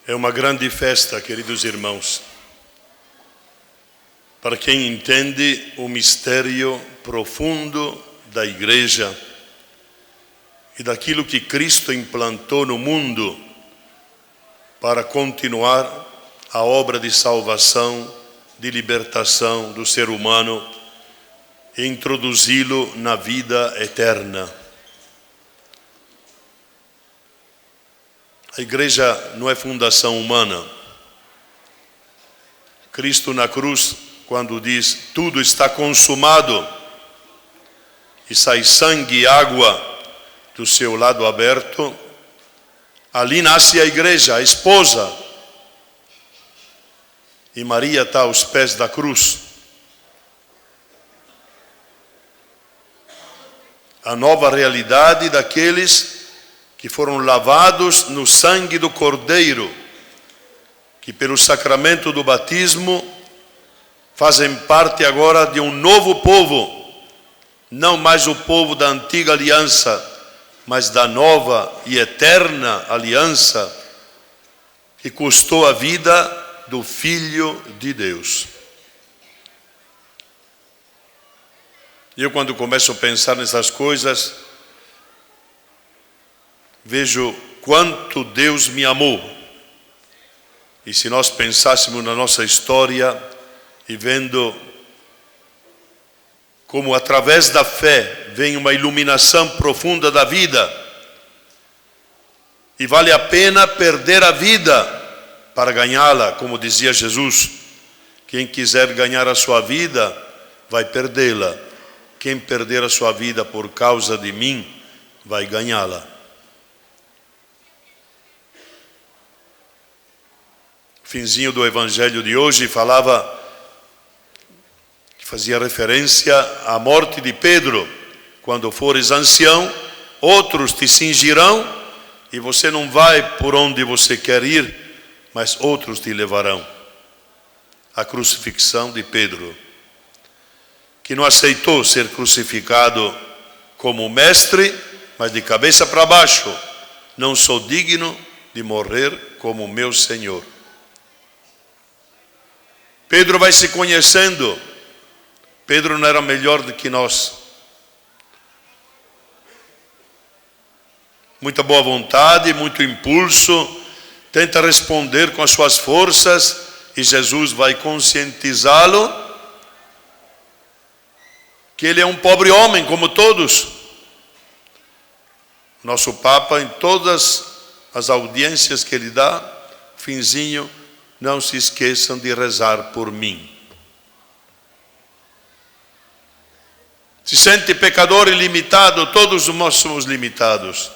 É uma grande festa, queridos irmãos, para quem entende o mistério profundo da Igreja e daquilo que Cristo implantou no mundo para continuar a obra de salvação, de libertação do ser humano e introduzi-lo na vida eterna. A Igreja não é fundação humana. Cristo na cruz, quando diz tudo está consumado e sai sangue e água do seu lado aberto, ali nasce a Igreja, a esposa. E Maria está aos pés da cruz. A nova realidade daqueles que foram lavados no sangue do Cordeiro, que pelo sacramento do batismo fazem parte agora de um novo povo, não mais o povo da antiga aliança, mas da nova e eterna aliança que custou a vida do Filho de Deus. Eu, quando começo a pensar nessas coisas, vejo quanto Deus me amou. E se nós pensássemos na nossa história e vendo como através da fé vem uma iluminação profunda da vida, e vale a pena perder a vida para ganhá-la, como dizia Jesus. Quem quiser ganhar a sua vida, vai perdê-la. Quem perder a sua vida por causa de mim, vai ganhá-la. Finzinho do evangelho de hoje fazia referência à morte de Pedro. Quando fores ancião, outros te cingirão e você não vai por onde você quer ir, mas outros te levarão. A crucifixão de Pedro, que não aceitou ser crucificado como mestre, mas de cabeça para baixo. Não sou digno de morrer como meu Senhor. Pedro vai se conhecendo. Pedro não era melhor do que nós. Muita boa vontade, muito impulso, tenta responder com as suas forças e Jesus vai conscientizá-lo que ele é um pobre homem como todos. Nosso Papa, em todas as audiências que ele dá, finzinho, não se esqueçam de rezar por mim. Se sente pecador ilimitado, todos nós somos limitados.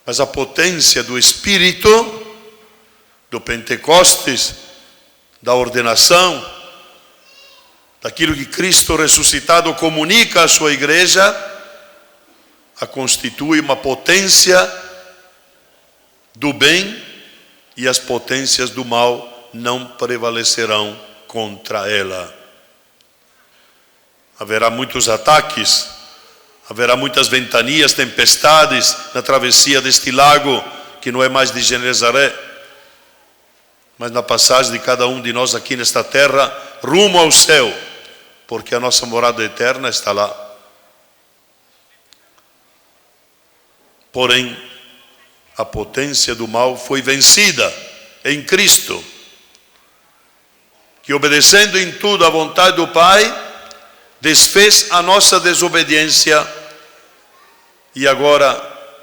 Mas a potência do Espírito, do Pentecostes, da ordenação, daquilo que Cristo ressuscitado comunica à sua Igreja, a constitui uma potência do bem, e as potências do mal não prevalecerão contra ela. Haverá muitos ataques, haverá muitas ventanias, tempestades na travessia deste lago, que não é mais de Genezaré, mas na passagem de cada um de nós aqui nesta terra, rumo ao céu, porque a nossa morada eterna está lá. Porém, a potência do mal foi vencida em Cristo, que obedecendo em tudo à vontade do Pai, desfez a nossa desobediência e agora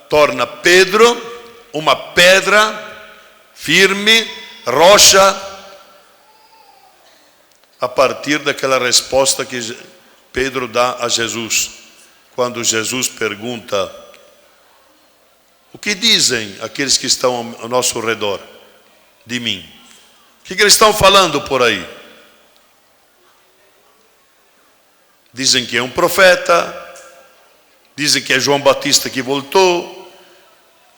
torna Pedro uma pedra firme, rocha, a partir daquela resposta que Pedro dá a Jesus, quando Jesus pergunta: o que dizem aqueles que estão ao nosso redor de mim? O que eles estão falando por aí? Dizem que é um profeta, dizem que é João Batista que voltou,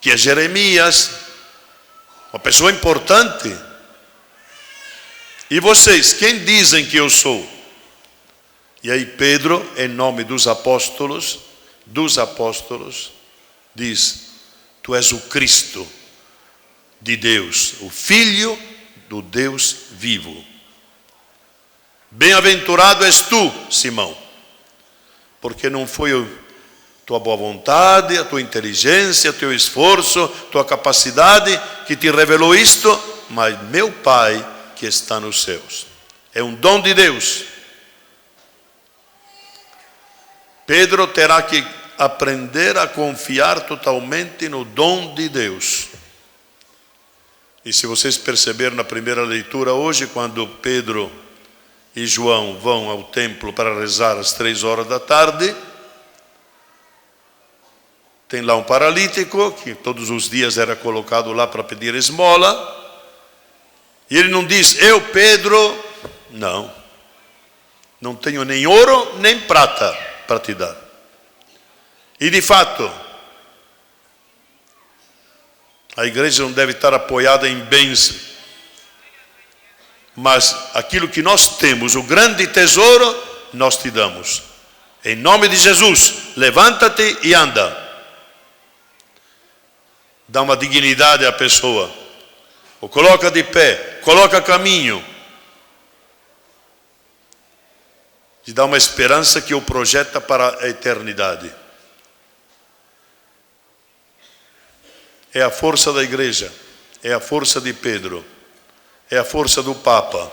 que é Jeremias, uma pessoa importante. E vocês, quem dizem que eu sou? E aí Pedro, em nome dos apóstolos, diz: tu és o Cristo, de Deus, o Filho do Deus vivo. Bem-aventurado és tu, Simão, porque não foi a tua boa vontade, a tua inteligência, o teu esforço, tua capacidade que te revelou isto, mas meu Pai que está nos céus. É um dom de Deus. Pedro terá que aprender a confiar totalmente no dom de Deus. E se vocês perceberam na primeira leitura hoje, quando Pedro e João vão ao templo para rezar às 3 horas da tarde, tem lá um paralítico, que todos os dias era colocado lá para pedir esmola, e ele não diz, eu, Pedro, não tenho nem ouro nem prata para te dar. E de fato, a igreja não deve estar apoiada em bens, mas aquilo que nós temos, o grande tesouro, nós te damos. Em nome de Jesus, levanta-te e anda. Dá uma dignidade à pessoa. Ou coloca de pé, coloca caminho. E dá uma esperança que o projeta para a eternidade. É a força da igreja, é a força de Pedro, é a força do Papa.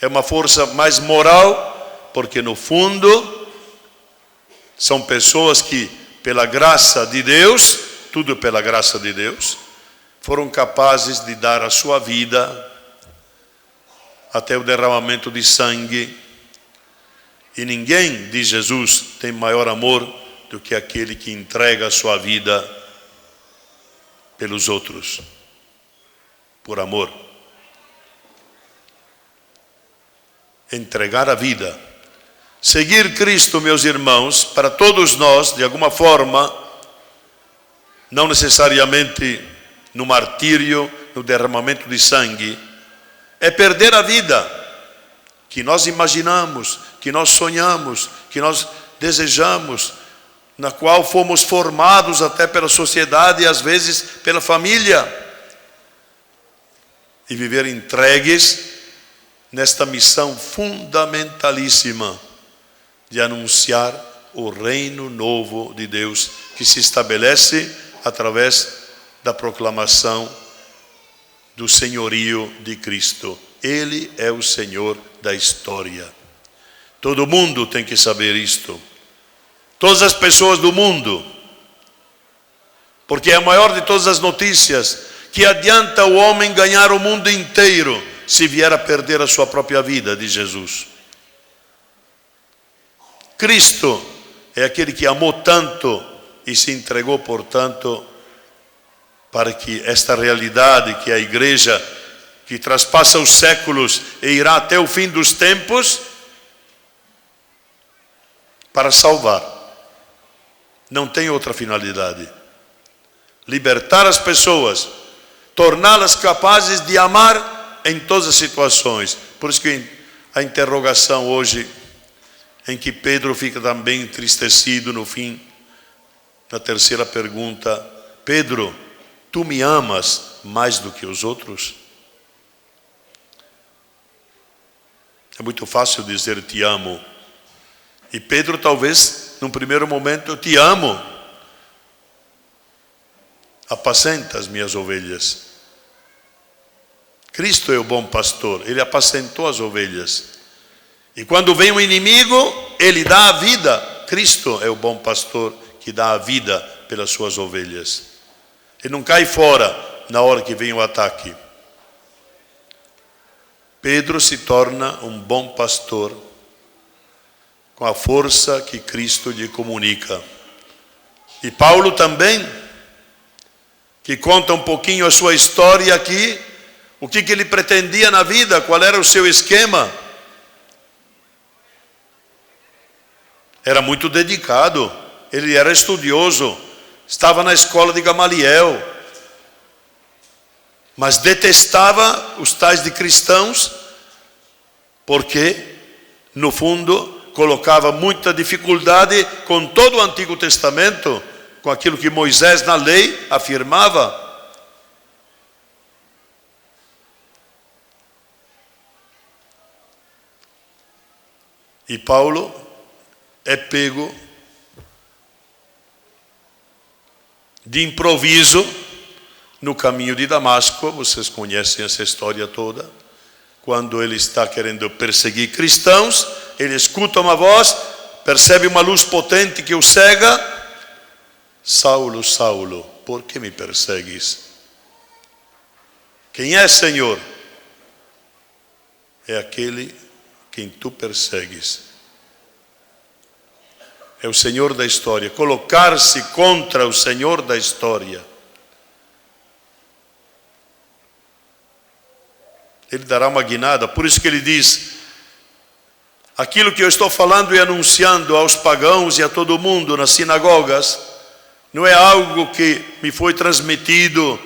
É uma força mais moral, porque no fundo são pessoas que, pela graça de Deus, tudo pela graça de Deus, foram capazes de dar a sua vida até o derramamento de sangue. E ninguém, diz Jesus, tem maior amor do que aquele que entrega a sua vida pelos outros, por amor. Entregar a vida. Seguir Cristo, meus irmãos, para todos nós, de alguma forma, não necessariamente no martírio, no derramamento de sangue, é perder a vida que nós imaginamos, que nós sonhamos, que nós desejamos, na qual fomos formados até pela sociedade e às vezes pela família, e viver entregues nesta missão fundamentalíssima de anunciar o reino novo de Deus, que se estabelece através da proclamação do senhorio de Cristo. Ele é o Senhor da história. Todo mundo tem que saber isto. Todas as pessoas do mundo. Porque é a maior de todas as notícias. Que adianta o homem ganhar o mundo inteiro se vier a perder a sua própria vida, diz Jesus. Cristo é aquele que amou tanto e se entregou, portanto, para que esta realidade, que é a igreja, que traspassa os séculos e irá até o fim dos tempos, para salvar. Não tem outra finalidade. Libertar as pessoas, torná-las capazes de amar em todas as situações. Por isso que a interrogação hoje, em que Pedro fica também entristecido no fim, na terceira pergunta: Pedro, tu me amas mais do que os outros? É muito fácil dizer te amo. E Pedro talvez, num primeiro momento, eu te amo. Apacenta as minhas ovelhas. Cristo é o bom pastor, ele apacentou as ovelhas. E quando vem um inimigo, ele dá a vida. Cristo é o bom pastor que dá a vida pelas suas ovelhas. Ele não cai fora na hora que vem o ataque. Pedro se torna um bom pastor com a força que Cristo lhe comunica. E Paulo também, que conta um pouquinho a sua história aqui, o que ele pretendia na vida, qual era o seu esquema. Era muito dedicado, ele era estudioso, estava na escola de Gamaliel, mas detestava os tais de cristãos, porque, no fundo, colocava muita dificuldade com todo o Antigo Testamento, com aquilo que Moisés na lei afirmava. E Paulo é pego de improviso no caminho de Damasco. Vocês conhecem essa história toda. Quando ele está querendo perseguir cristãos, ele escuta uma voz, percebe uma luz potente que o cega. Saulo, Saulo, por que me persegues? Quem é, Senhor? É aquele quem tu persegues. É o Senhor da história. Colocar-se contra o Senhor da história. Ele dará uma guinada. Por isso que ele diz: aquilo que eu estou falando e anunciando aos pagãos e a todo mundo nas sinagogas, não é algo que me foi transmitido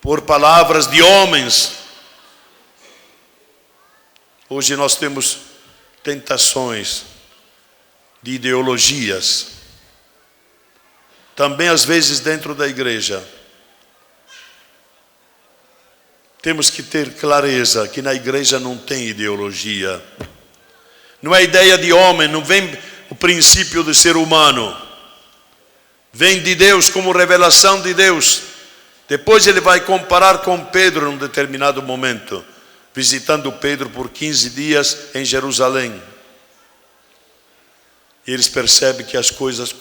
por palavras de homens. Hoje nós temos tentações de ideologias, também às vezes dentro da igreja. Temos que ter clareza que na igreja não tem ideologia. Não é ideia de homem, não vem o princípio do ser humano. Vem de Deus como revelação de Deus. Depois ele vai comparar com Pedro num determinado momento, visitando Pedro por 15 dias em Jerusalém. E eles percebem que as coisas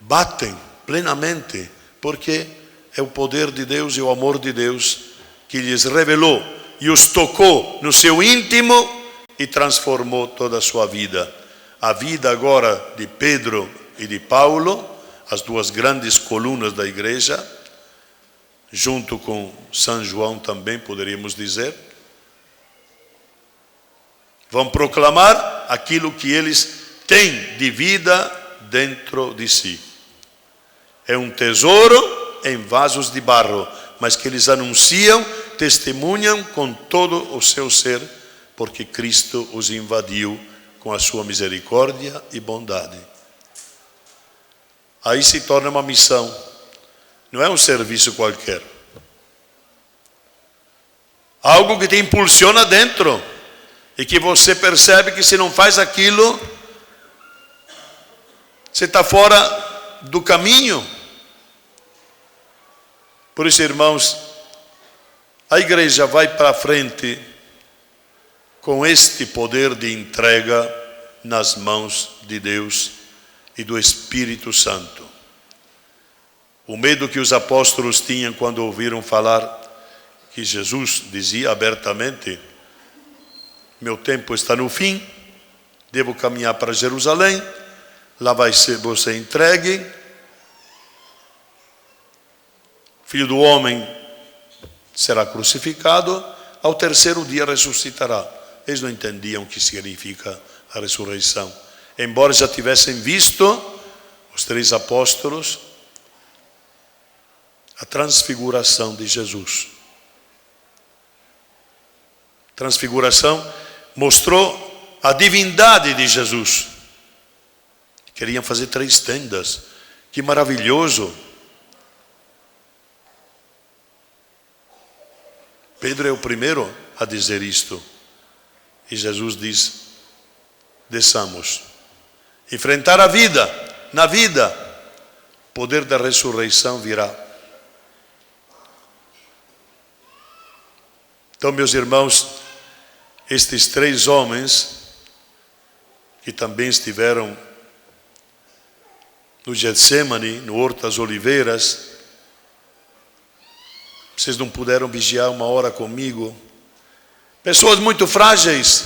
batem plenamente, porque é o poder de Deus e o amor de Deus que lhes revelou e os tocou no seu íntimo e transformou toda a sua vida. A vida agora de Pedro e de Paulo, as duas grandes colunas da igreja, junto com São João também, poderíamos dizer, vão proclamar aquilo que eles têm de vida dentro de si. É um tesouro em vasos de barro, mas que eles anunciam, testemunham com todo o seu ser, porque Cristo os invadiu com a sua misericórdia e bondade. Aí se torna uma missão, não é um serviço qualquer. Algo que te impulsiona dentro e que você percebe que se não faz aquilo, você está fora do caminho. Por isso, irmãos, a igreja vai para frente com este poder de entrega nas mãos de Deus e do Espírito Santo. O medo que os apóstolos tinham quando ouviram falar que Jesus dizia abertamente: meu tempo está no fim, devo caminhar para Jerusalém, lá vai ser você entregue, Filho do homem será crucificado, ao terceiro dia ressuscitará. Eles não entendiam o que significa a ressurreição, embora já tivessem visto, os 3 apóstolos, a transfiguração de Jesus. Transfiguração mostrou a divindade de Jesus. Queriam fazer 3 tendas. Que maravilhoso! Pedro é o primeiro a dizer isto. E Jesus diz: desçamos. Enfrentar a vida. Na vida, o poder da ressurreição virá. Então, meus irmãos, estes 3 homens que também estiveram no Getsemane, no Horto das Oliveiras, vocês não puderam vigiar 1 hora comigo. Pessoas muito frágeis,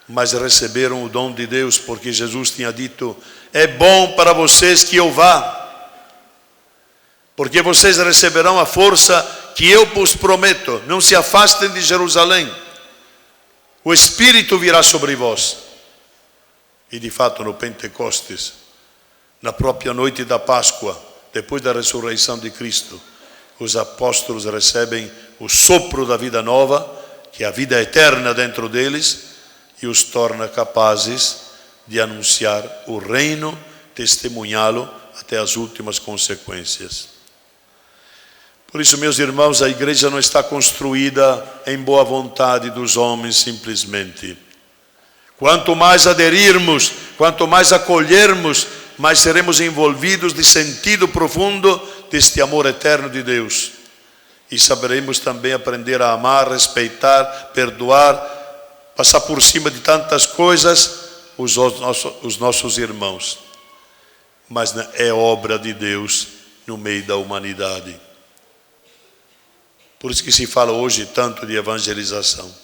mas receberam o dom de Deus, porque Jesus tinha dito: é bom para vocês que eu vá, porque vocês receberão a força que eu vos prometo. Não se afastem de Jerusalém, o Espírito virá sobre vós. E de fato, no Pentecostes, na própria noite da Páscoa, depois da ressurreição de Cristo, os apóstolos recebem o sopro da vida nova, que é a vida eterna dentro deles, e os torna capazes de anunciar o reino, testemunhá-lo até as últimas consequências. Por isso, meus irmãos, a igreja não está construída em boa vontade dos homens simplesmente. Quanto mais aderirmos, quanto mais acolhermos, mais seremos envolvidos de sentido profundo deste amor eterno de Deus. E saberemos também aprender a amar, respeitar, perdoar, passar por cima de tantas coisas os nossos irmãos. Mas é obra de Deus no meio da humanidade. Por isso que se fala hoje tanto de evangelização.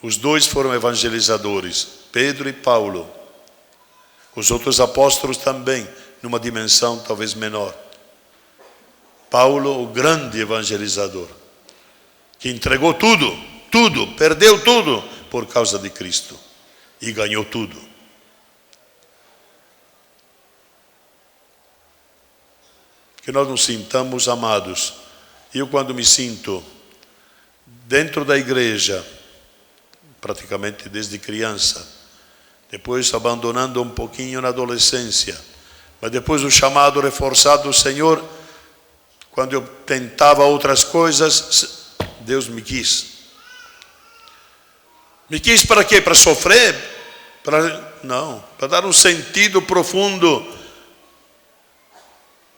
Os dois foram evangelizadores, Pedro e Paulo. Os outros apóstolos também, numa dimensão talvez menor. Paulo, o grande evangelizador, que entregou tudo, perdeu tudo por causa de Cristo e ganhou tudo. Que nós nos sintamos amados. Eu, quando me sinto dentro da igreja, praticamente desde criança, depois abandonando um pouquinho na adolescência, mas depois o chamado reforçado do Senhor, quando eu tentava outras coisas, Deus me quis. Me quis para quê? Para sofrer? Não, para dar um sentido profundo.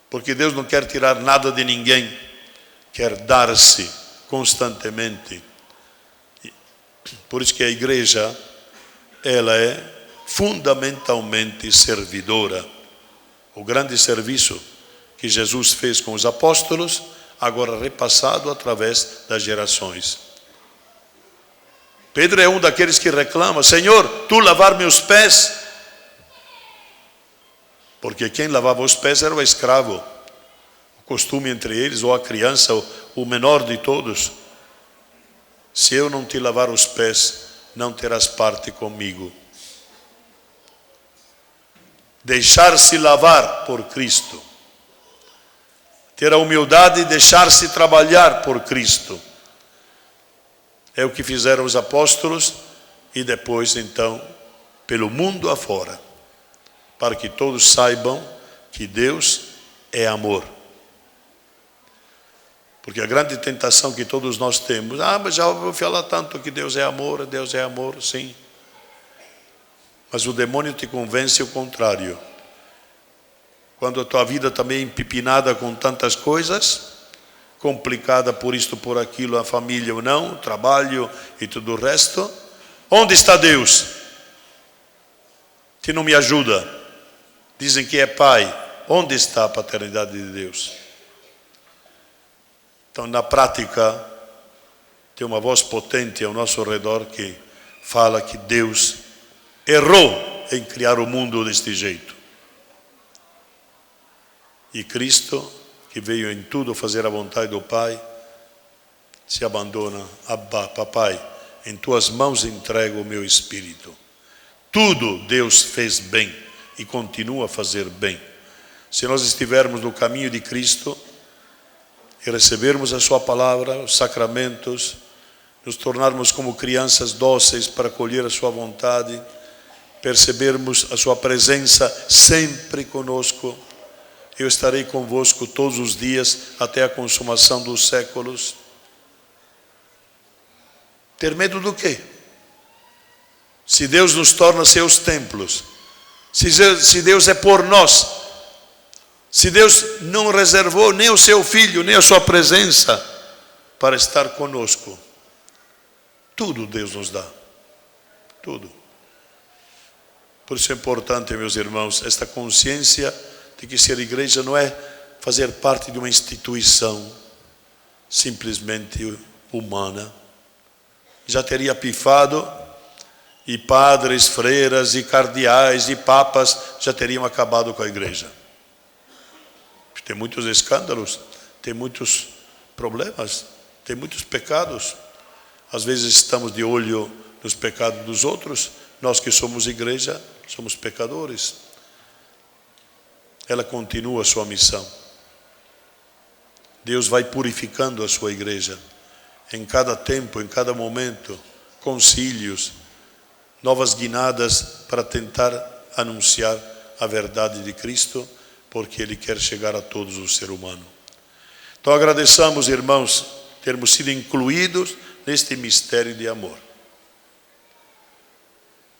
Porque Deus não quer tirar nada de ninguém, quer dar-se constantemente. Por isso que a igreja, ela é fundamentalmente servidora. O grande serviço que Jesus fez com os apóstolos, agora repassado através das gerações. Pedro é um daqueles que reclama: Senhor, tu lavar meus pés? Porque quem lavava os pés era o escravo. O costume entre eles, ou a criança, o menor de todos. Se eu não te lavar os pés, não terás parte comigo. Deixar-se lavar por Cristo. Ter a humildade de deixar-se trabalhar por Cristo. É o que fizeram os apóstolos e depois, então, pelo mundo afora. Para que todos saibam que Deus é amor. Porque a grande tentação que todos nós temos, mas já ouvi falar tanto que Deus é amor, sim. Mas o demônio te convence o contrário. Quando a tua vida também é empipinada com tantas coisas, complicada por isto, por aquilo, a família ou não, o trabalho e tudo o resto, onde está Deus? Que não me ajuda. Dizem que é pai. Onde está a paternidade de Deus? Então, na prática, tem uma voz potente ao nosso redor que fala que Deus errou em criar o mundo deste jeito. E Cristo, que veio em tudo fazer a vontade do Pai, se abandona. Abba, papai, em tuas mãos entrego o meu espírito. Tudo Deus fez bem e continua a fazer bem. Se nós estivermos no caminho de Cristo e recebermos a sua palavra, os sacramentos, nos tornarmos como crianças dóceis para acolher a sua vontade, percebermos a sua presença sempre conosco, eu estarei convosco todos os dias até a consumação dos séculos. Ter medo do quê? Se Deus nos torna seus templos, se Deus é por nós, se Deus não reservou nem o seu Filho, nem a sua presença para estar conosco, tudo Deus nos dá, tudo. Por isso é importante, meus irmãos, esta consciência de que ser igreja não é fazer parte de uma instituição simplesmente humana. Já teria pifado e padres, freiras e cardeais e papas já teriam acabado com a igreja. Tem muitos escândalos, tem muitos problemas, tem muitos pecados. Às vezes estamos de olho nos pecados dos outros, nós que somos igreja, somos pecadores. Ela continua a sua missão. Deus vai purificando a sua igreja. Em cada tempo, em cada momento, concílios, novas guinadas para tentar anunciar a verdade de Cristo, porque Ele quer chegar a todos os seres humanos. Então agradeçamos, irmãos, termos sido incluídos neste mistério de amor.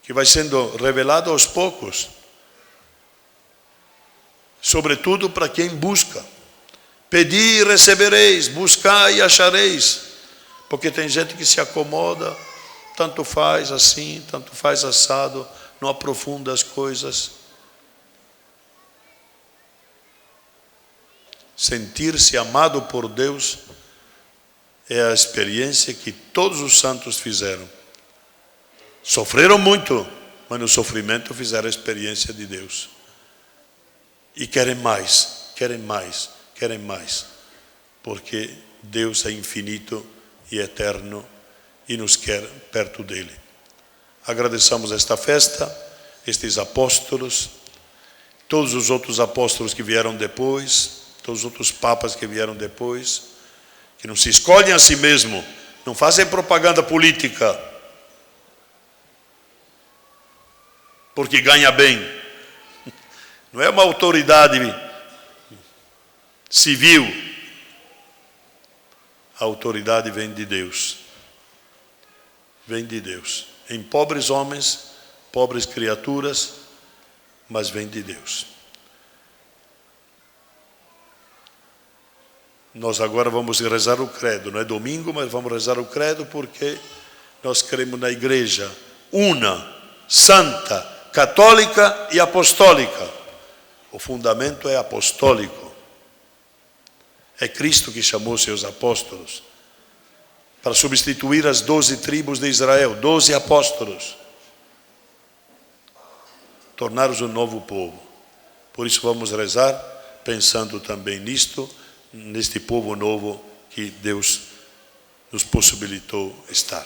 que vai sendo revelado aos poucos, sobretudo para quem busca. Pedi e recebereis, buscai e achareis, porque tem gente que se acomoda, tanto faz assim, tanto faz assado, não aprofunda as coisas. Sentir-se amado por Deus é a experiência que todos os santos fizeram. Sofreram muito, mas no sofrimento fizeram a experiência de Deus. E querem mais, querem mais, querem mais. Porque Deus é infinito e eterno e nos quer perto dele. Agradeçamos esta festa, estes apóstolos, todos os outros apóstolos que vieram depois, todos os outros papas que vieram depois, que não se escolhem a si mesmo, não fazem propaganda política, porque ganha bem. Não é uma autoridade civil. A autoridade vem de Deus. Vem de Deus. Em pobres homens, pobres criaturas, mas vem de Deus. Nós agora vamos rezar o credo. Não é domingo, mas vamos rezar o credo porque nós cremos na igreja una, santa, católica e apostólica. O fundamento é apostólico. É Cristo que chamou seus apóstolos para substituir as 12 tribos de Israel, 12 apóstolos. Tornar-os um novo povo. Por isso vamos rezar, pensando também nisto, neste povo novo que Deus nos possibilitou estar.